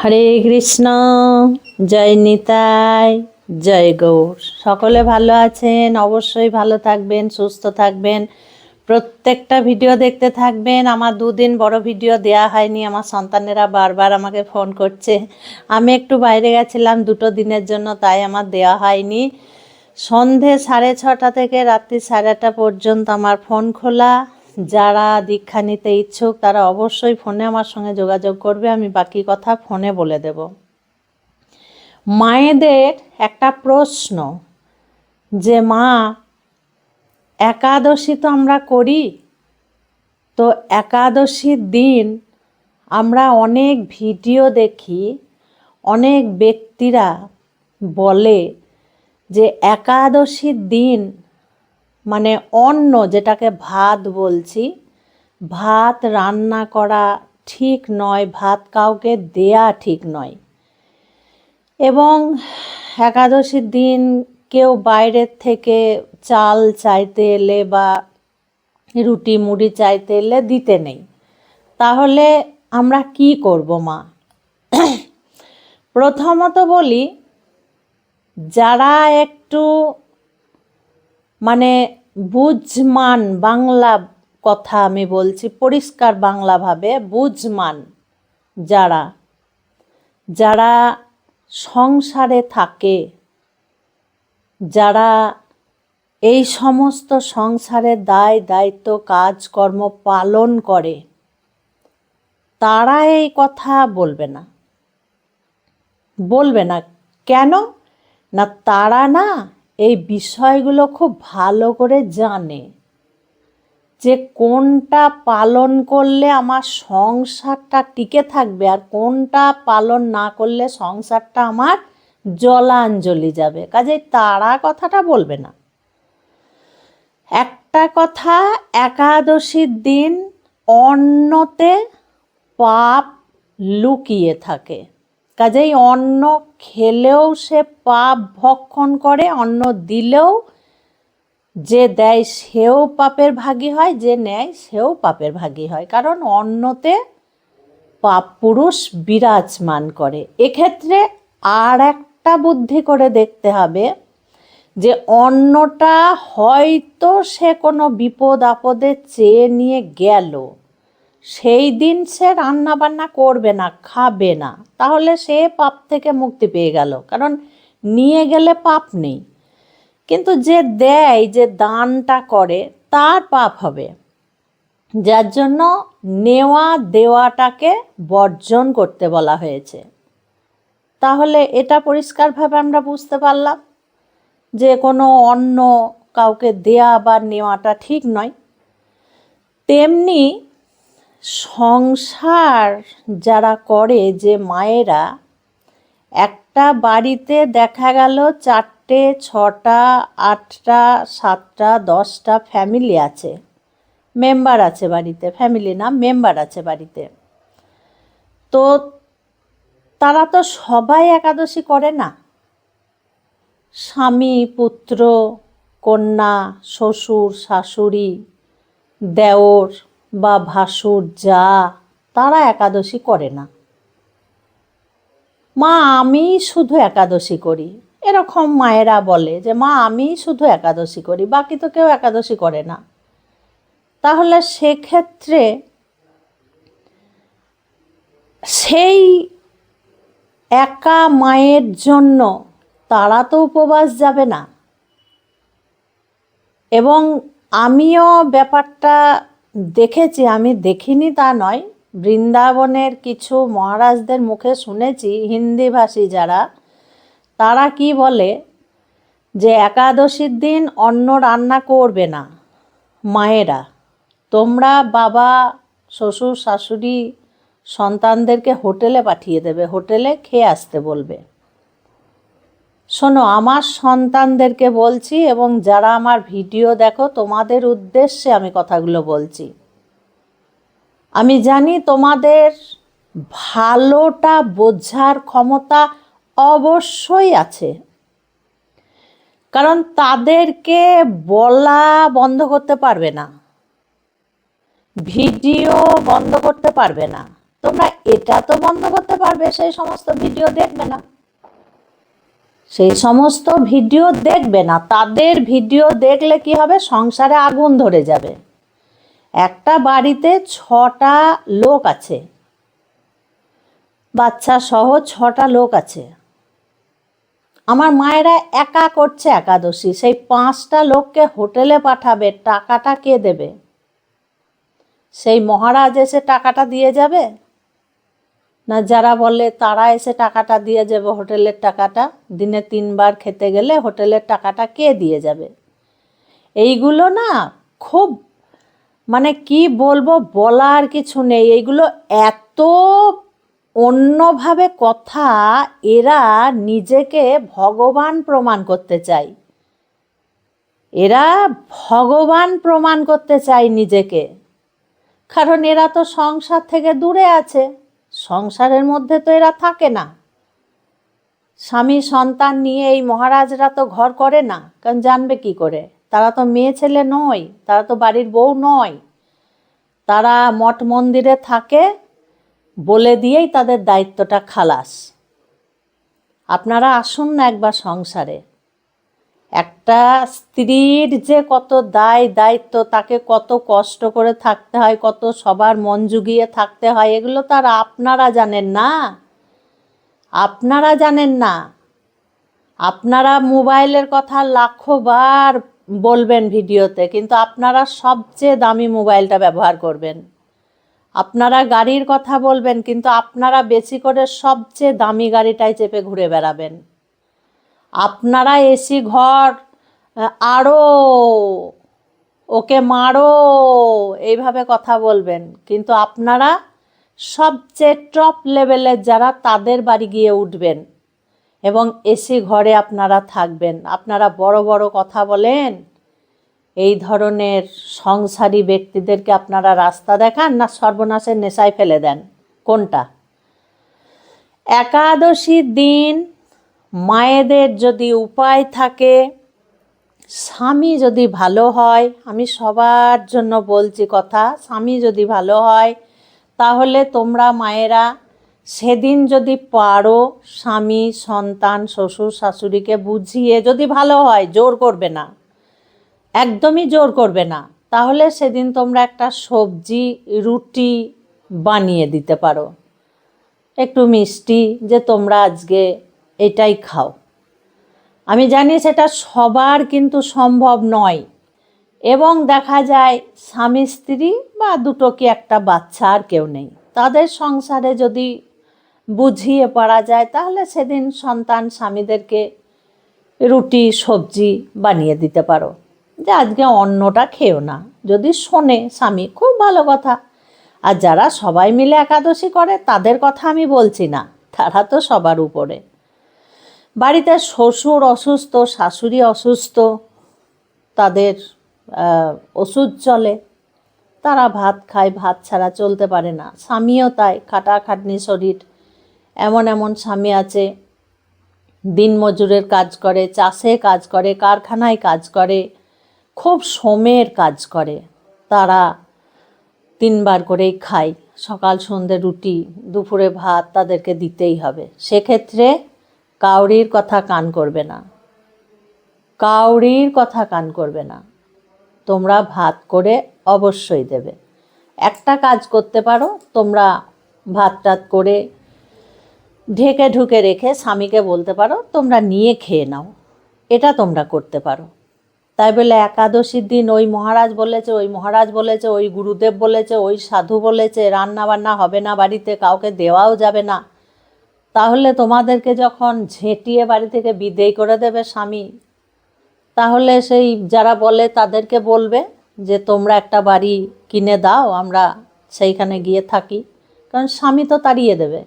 হরে কৃষ্ণ। জয় নিতাই, জয় গৌর। সকলে ভালো আছেন? অবশ্যই ভালো থাকবেন, সুস্থ থাকবেন, প্রত্যেকটা ভিডিও দেখতে থাকবেন। আমার দুদিন বড় ভিডিও দেয়া হয়নি, আমার সন্তানেরা বারবার আমাকে ফোন করছে। আমি একটু বাইরে গেছিলাম 2 দিনের জন্য, তাই আমার দেয়া হয়নি। সন্ধে 6:30 থেকে রাত্রি 8:30 পর্যন্ত আমার ফোন খোলা। যারা দীক্ষা নিতে ইচ্ছুক তারা অবশ্যই ফোনে আমার সঙ্গে যোগাযোগ করবে, আমি বাকি কথা ফোনে বলে দেব। মায়েদের একটা প্রশ্ন যে মা, একাদশী তো আমরা করি, তো একাদশীর দিন আমরা অনেক ভিডিও দেখি, অনেক ব্যক্তিরা বলে যে একাদশীর দিন মানে অন্ন, যেটাকে ভাত বলছি, ভাত রান্না করা ঠিক নয়, ভাত কাউকে দেয়া ঠিক নয়। এবং একাদশীর দিন কেউ বাইরের থেকে চাল চাইতে এলে বা রুটি মুড়ি চাইতে এলে দিতে নেই। তাহলে আমরা কি করব মা? প্রথমত বলি, যারা একটু মানে বুঝমান, বাংলা কথা আমি বলছি, পরিষ্কার বাংলাভাবে বুঝমান, যারা যারা সংসারে থাকে, যারা এই সমস্ত সংসারের দায় দায়িত্ব কাজকর্ম পালন করে, তারা এই কথা বলবে না। বলবে না কেন না? তারা না এই বিষয়গুলো খুব ভালো করে জানে যে কোনটা পালন করলে আমার সংসারটা টিকে থাকবে আর কোনটা পালন না করলে সংসারটা আমার জলাঞ্জলি যাবে। কাজেই তারা কথাটা বলবে না। একটা কথা, একাদশীর দিন অন্নতে পাপ লুকিয়ে থাকে। কাজেই অন্ন খেলেও সে পাপ ভক্ষণ করে, অন্ন দিলেও যে দেয় সেও পাপের ভাগী হয়, যে নেয় সেও পাপের ভাগী হয়, কারণ অন্নতে পাপ পুরুষ বিরাজমান করে। এক্ষেত্রে আর একটা বুদ্ধি করে দেখতে হবে যে অন্নটা হয়তো সে কোনো বিপদ আপদে চেয়ে নিয়ে গেল, সেই দিন সে রান্না বান্না করবে না, খাবে না, তাহলে সে পাপ থেকে মুক্তি পেয়ে গেল, কারণ নিয়ে গেলে পাপ নেই। কিন্তু যে দেয়, যে দানটা করে, তার পাপ হবে। যার জন্য নেওয়া দেওয়াটাকে বর্জন করতে বলা হয়েছে। তাহলে এটা পরিষ্কারভাবে আমরা বুঝতে পারলাম যে কোনো অন্ন কাউকে দেয়া বা নেওয়াটা ঠিক নয়। তেমনি সংসার যারা করে, যে মায়েরা, একটা বাড়িতে দেখা গেল 4টে 6টা 8টা 7টা 10টা ফ্যামিলি আছে, মেম্বার আছে বাড়িতে, ফ্যামিলি না মেম্বার আছে বাড়িতে। তো তারা তো সবাই একাদশী করে না। স্বামী, পুত্র, কন্যা, শ্বশুর, শাশুড়ি, দেওর বা ভাসুর, যা, তারা একাদশী করে না। মা আমি শুধু একাদশী করি, এরকম মায়েরা বলে যে মা আমি শুধু একাদশী করি, বাকি তো কেউ একাদশী করে না। তাহলে সেক্ষেত্রে সেই একা মায়ের জন্য তারা তো উপবাস যাবে না। এবং আমিও ব্যাপারটা দেখেছি, আমি দেখিনি তা নয়, বৃন্দাবনের কিছু মহারাজদের মুখে শুনেছি, হিন্দিভাষী যারা, তারা কি বলে যে একাদশীর দিন অন্ন রান্না করবে না মায়েরা, তোমরা বাবা, শ্বশুর, শাশুড়ি সন্তানদেরকে হোটেলে পাঠিয়ে দেবে, হোটেলে খেয়ে আসতে বলবে। শোনো, আমার সন্তানদেরকে বলছি এবং যারা আমার ভিডিও দেখো তোমাদের উদ্দেশ্যে আমি কথাগুলো বলছি। আমি জানি তোমাদের ভালোটা বোঝার ক্ষমতা অবশ্যই আছে, কারণ তাদেরকে বলা বন্ধ করতে পারবে না, ভিডিও বন্ধ করতে পারবে না, তোমরা এটা তো বন্ধ করতে পারবে, সেই সমস্ত ভিডিও দেখবে না, সেই সমস্ত ভিডিও দেখবে না। তাদের ভিডিও দেখলে কি হবে, সংসারে আগুন ধরে যাবে। একটা বাড়িতে 6টা লোক আছে, বাচ্চা সহ 6টা লোক আছে। আমার মায়েরা একা করছে একাদশী, সেই 5টা লোককে হোটেলে পাঠাবে, টাকাটা কে দেবে? সেই মহারাজ এসে টাকাটা দিয়ে যাবে, না যারা বলে তারা এসে টাকাটা দিয়ে যাবে? হোটেলের টাকাটা দিনে 3বার খেতে গেলে হোটেলের টাকাটা কে দিয়ে যাবে? এইগুলো না খুব, মানে কি বলবো, বলার কিছু নেই। এইগুলো এত অন্যভাবে কথা, এরা নিজেকে ভগবান প্রমাণ করতে চায়, এরা ভগবান প্রমাণ করতে চায় নিজেকে। কারণ এরা তো সংসার থেকে দূরে আছে, সংসারের মধ্যে তো এরা থাকে না। স্বামী সন্তান নিয়ে এই মহারাজরা তো ঘর করে না, কারণ জানবে কি করে? তারা তো মেয়ে ছেলে নয়, তারা তো বাড়ির বউ নয়, তারা মঠ মন্দিরে থাকে, বলে দিয়েই তাদের দায়িত্বটা খালাস। আপনারা আসুন না একবার সংসারে। একটা স্ত্রীর যে কত দায়িত্ব, তাকে কত কষ্ট করে থাকতে হয়, কত সবার মন জুগিয়ে থাকতে হয়, এগুলো তো আর আপনারা জানেন না। আপনারা জানেন না। আপনারা মোবাইলের কথা লাখবার বলবেন ভিডিওতে, কিন্তু আপনারা সবচেয়ে দামি মোবাইলটা ব্যবহার করবেন। আপনারা গাড়ির কথা বলবেন, কিন্তু আপনারা বেশি করে সবচেয়ে দামি গাড়িটাই চেপে ঘুরে বেড়াবেন। আপনারা এসি ঘর, আরও ওকে মারো, এইভাবে কথা বলবেন, কিন্তু আপনারা সবচেয়ে টপ লেভেলের যারা, তাদের বাড়ি গিয়ে উঠবেন এবং এসি ঘরে আপনারা থাকবেন। আপনারা বড় বড় কথা বলেন, এই ধরনের সংসারী ব্যক্তিদেরকে আপনারা রাস্তা দেখান, না সর্বনাশের নেশায় ফেলে দেন? কোনটা? একাদশীর দিন মায়েদের যদি উপায় থাকে, স্বামী যদি ভালো হয়, আমি সবার জন্য বলছি কথা, স্বামী যদি ভালো হয়, তাহলে তোমরা মায়েরা সেদিন যদি পারো, স্বামী সন্তান শ্বশুর শাশুড়িকে বুঝিয়ে, যদি ভালো হয়, জোর করবে না, একদমই জোর করবে না, তাহলে সেদিন তোমরা একটা সবজি রুটি বানিয়ে দিতে পারো, একটু মিষ্টি, যে তোমরা আজকে এটাই খাও। আমি জানি সেটা সবার কিন্তু সম্ভব নয়, এবং দেখা যায় স্বামী স্ত্রী বা দুটো কি একটা বাচ্চা আর কেউ নেই, তাদের সংসারে যদি বুঝিয়ে পারা যায়, তাহলে সেদিন সন্তান স্বামীদেরকে রুটি সবজি বানিয়ে দিতে পারো, যে আজকে অন্নটা খেও না। যদি শোনে স্বামী, খুব ভালো কথা। আর যারা সবাই মিলে একাদশী করে, তাদের কথা আমি বলছি না, তারা তো সবার উপরে। বাড়িতে শ্বশুর অসুস্থ, শাশুড়ি অসুস্থ, তাদের ওষুধ চলে, তারা ভাত খায়, ভাত ছাড়া চলতে পারে না। স্বামীও তাই, খাটাখাটনি শরীর। এমন এমন স্বামী আছে, দিনমজুরের কাজ করে, চাষে কাজ করে, কারখানায় কাজ করে, খুব শ্রমের কাজ করে, তারা 3বার করেই খায়, সকাল সন্ধ্যে রুটি, দুপুরে ভাত, তাদেরকে দিতেই হবে। সেক্ষেত্রে কাউরির কথা কান করবে না, কাউরির কথা কান করবে না, তোমরা ভাত করে অবশ্যই দেবে। একটা কাজ করতে পারো, তোমরা ভাত টাত করে ঢেকে ঢুকে রেখে স্বামীকে বলতে পারো তোমরা নিয়ে খেয়ে নাও, এটা তোমরা করতে পারো। তাই বলে একাদশীর দিন ওই মহারাজ বলেছে, ওই মহারাজ বলেছে, ওই গুরুদেব বলেছে, ওই সাধু বলেছে, রান্না বান্না হবে না বাড়িতে, কাউকে দেওয়াও যাবে না, তাহলে তোমাদেরকে যখন ঝেঁটিয়ে বাড়ি থেকে বিদেয় করে দেবে স্বামী, তাহলে সেই যারা বলে তাদেরকে বলবে যে তোমরা একটা বাড়ি কিনে দাও, আমরা সেইখানে গিয়ে থাকি, কারণ স্বামী তো তাড়িয়ে দেবে।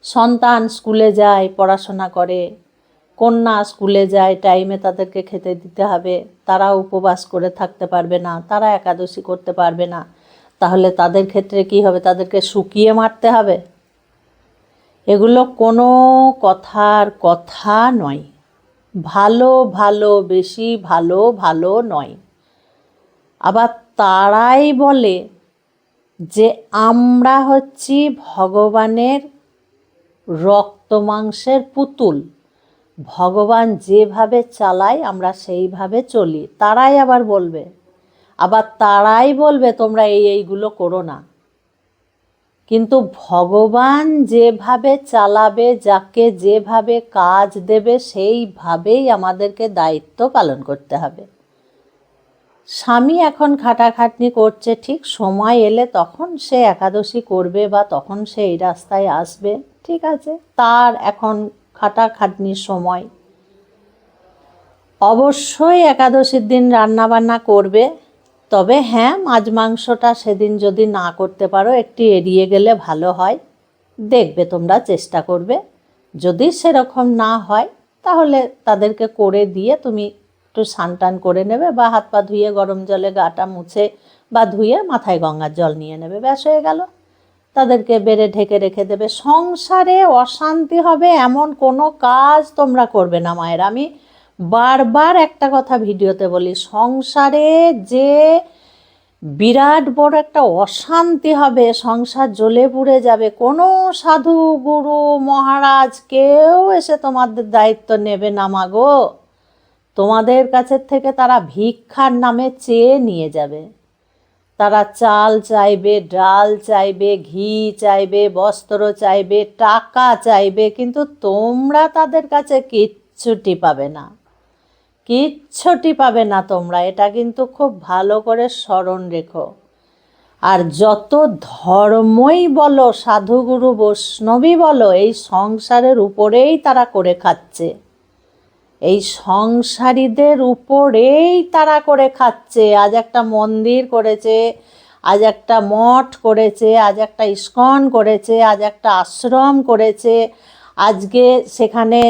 সন্তান স্কুলে যায়, পড়াশোনা করে, কন্যা স্কুলে যায়, টাইমে তাদেরকে খেতে দিতে হবে, তারা উপবাস করে থাকতে পারবে না, তারা একাদশী করতে পারবে না, তাহলে তাদের ক্ষেত্রে কি হবে? তাদেরকে শুকিয়ে মারতে হবে? এগুলো কোনো কথার কথা নয়। ভালো ভালো, বেশি ভালো ভালো নয়। আবার তারাই বলে যে আমরা হচ্ছি ভগবানের রক্ত মাংসের পুতুল। ভগবান যেভাবে চালায় আমরা সেইভাবে চলি। তারাই আবার বলবে তোমরা এইগুলো করো না। কিন্তু ভগবান যেভাবে চালাবে, যাকে যেভাবে কাজ দেবে, সেইভাবেই আমাদেরকে দায়িত্ব পালন করতে হবে। স্বামী এখন খাটাখাটনি করছে, ঠিক সময় এলে তখন সে একাদশী করবে বা তখন সে এই রাস্তায় আসবে, ঠিক আছে, তার এখন খাটাখাটনির সময়। অবশ্যই একাদশীর দিন রান্নাবান্না করবে, তবে হ্যাঁ, মাছ মাংসটা সেদিন যদি না করতে পারো একটু এড়িয়ে গেলে ভালো হয়। দেখবে তোমরা চেষ্টা করবে, যদি সেরকম না হয় তাহলে তাদেরকে করে দিয়ে তুমি একটু স্নান করে নেবে, বা হাত পা ধুয়ে গরম জলে গাটা মুছে বা ধুয়ে মাথায় গঙ্গার জল নিয়ে নেবে, ব্যাস হয়ে গেল। তাদেরকে বেড়ে ঢেকে রেখে দেবে। সংসারে অশান্তি হবে এমন কোনো কাজ তোমরা করবে না মায়ের। আমি বারবার একটা কথা ভিডিওতে বলি, সংসারে যে বিরাট বড় একটা অশান্তি হবে, সংসার জ্বলে পুড়ে যাবে, কোনো সাধু গুরু মহারাজ কেউ এসে তোমাদের দায়িত্ব নেবে না মাগো। তোমাদের কাছের থেকে তারা ভিক্ষার নামে চেয়ে নিয়ে যাবে। তারা চাল চাইবে, ডাল চাইবে, ঘি চাইবে, বস্ত্র চাইবে, টাকা চাইবে, কিন্তু তোমরা তাদের কাছে কিচ্ছুটি পাবে না, কিচ্ছুটি পাবে না তোমরা। এটা কিন্তু খুব ভালো করে স্মরণ রেখো। আর যত ধর্মই বলো, সাধুগুরু বৈষ্ণবী বলো, এই সংসারের উপরেই তারা করে খাচ্ছে, এই সংসারীদের উপরেই তারা করে খাচ্ছে। আজ একটা মন্দির করেছে, আজ একটা মঠ করেছে, আজ একটা ইস্কন করেছে, আজ একটা আশ্রম করেছে, আজকে সেখানে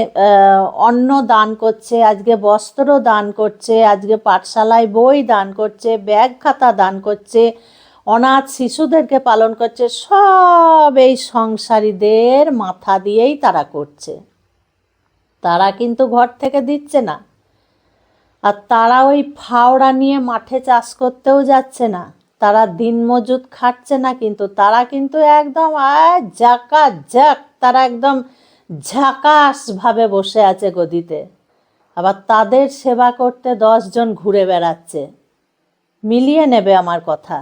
অন্ন দান করছে, আজকে বস্ত্র দান করছে, আজকে পাঠশালায় বই দান করছে, ব্যাগ খাতা দান করছে, অনাথ শিশুদেরকে পালন করছে। সব এই সংসারীদের মাথা দিয়েই তারা করছে। তারা কিন্তু ঘর থেকে দিচ্ছে না, আর তারা ওই ফাওড়া নিয়ে মাঠে চাষ করতেও যাচ্ছে না, তারা দিনমজুদ খাটছে না, কিন্তু তারা কিন্তু একদম জাক, তারা একদম ঝাকাসভাবে বসে আছে গদিতে। আবার তাদের সেবা করতে 10 জন ঘুরে বেড়াচ্ছে। মিলিয়ে নেবে আমার কথা।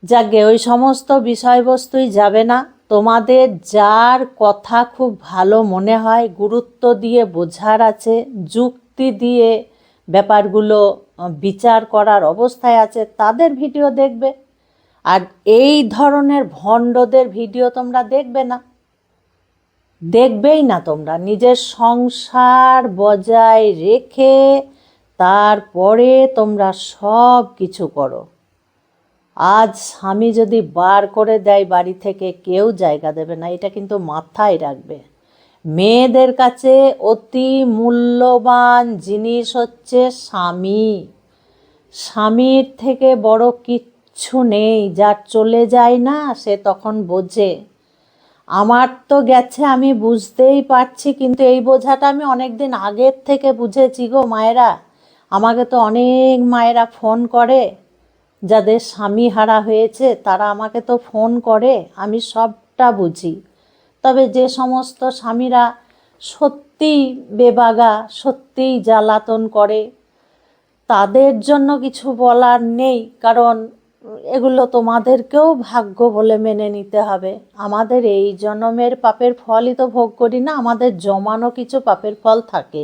যাকে ওই সমস্ত বিষয়বস্তুই যাবে না। তোমাদের যার কথা খুব ভালো মনে হয়, গুরুত্ব দিয়ে বোঝার আছে, যুক্তি দিয়ে ব্যাপারগুলো বিচার করার অবস্থায় আছে, তাদের ভিডিও দেখবে। আর এই ধরনের ভণ্ডদের ভিডিও তোমরা দেখবে না, দেখবেই না। তোমরা নিজের সংসার বজায় রেখে তারপরে তোমরা সব কিছু করো। আজ স্বামী যদি বার করে দেয় বাড়ি থেকে, কেউ জায়গা দেবে না, এটা কিন্তু মাথায় রাখবে। মেয়েদের কাছে অতি মূল্যবান জিনিস হচ্ছে স্বামী। স্বামীর থেকে বড় কিচ্ছু নেই। যার চলে যায় না সে তখন বোঝে। আমার তো গেছে, আমি বুঝতেই পারছি, কিন্তু এই বোঝাটা আমি অনেক দিন আগের থেকে বুঝেছি গো মায়েরা। আমাকে তো অনেক মায়েরা ফোন করে, যাদের স্বামী হারা হয়েছে, তারা আমাকে তো ফোন করে, আমি সবটা বুঝি। তবে যে সমস্ত স্বামীরা সত্যিই বেবাগা, সত্যিই জ্বালাতন করে, তাদের জন্য কিছু বলার নেই, কারণ এগুলো তোমাদেরকেও ভাগ্য বলে মেনে নিতে হবে। আমাদের এই জন্মের পাপের ফলই তো ভোগ করি না, আমাদের জমানো কিছু পাপের ফল থাকে,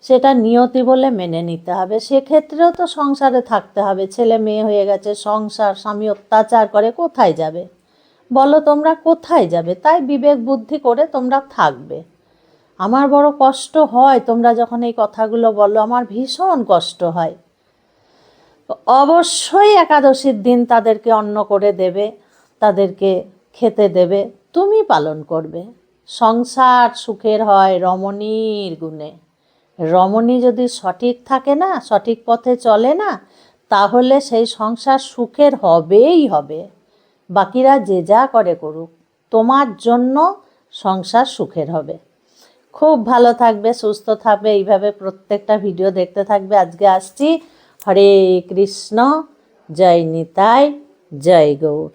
সেটা নিয়তি বলে মেনে নিতে হবে। সেক্ষেত্রেও তো সংসারে থাকতে হবে। ছেলে মেয়ে হয়ে গেছে, সংসার, স্বামী অত্যাচার করে, কোথায় যাবে বলো? তোমরা কোথায় যাবে? তাই বিবেক বুদ্ধি করে তোমরা থাকবে। আমার বড় কষ্ট হয় তোমরা যখন এই কথাগুলো বলো, আমার ভীষণ কষ্ট হয়। অবশ্যই একাদশীর দিন তাদেরকে অন্ন করে দেবে, তাদেরকে খেতে দেবে, তুমি পালন করবে। সংসার সুখের হয় রমণীর গুণে। রমণী যদি সঠিক থাকে না, সঠিক পথে চলে না, তাহলে সেই সংসার সুখের হবেই হবে। বাকিরা যে যা করে করুক, তোমার জন্য সংসার সুখের হবে। খুব ভালো থাকবে, সুস্থ থাকবে, এইভাবে প্রত্যেকটা ভিডিও দেখতে থাকবে। আজকে আসছি। হরে কৃষ্ণ, জয় নিতাই, জয় গৌর।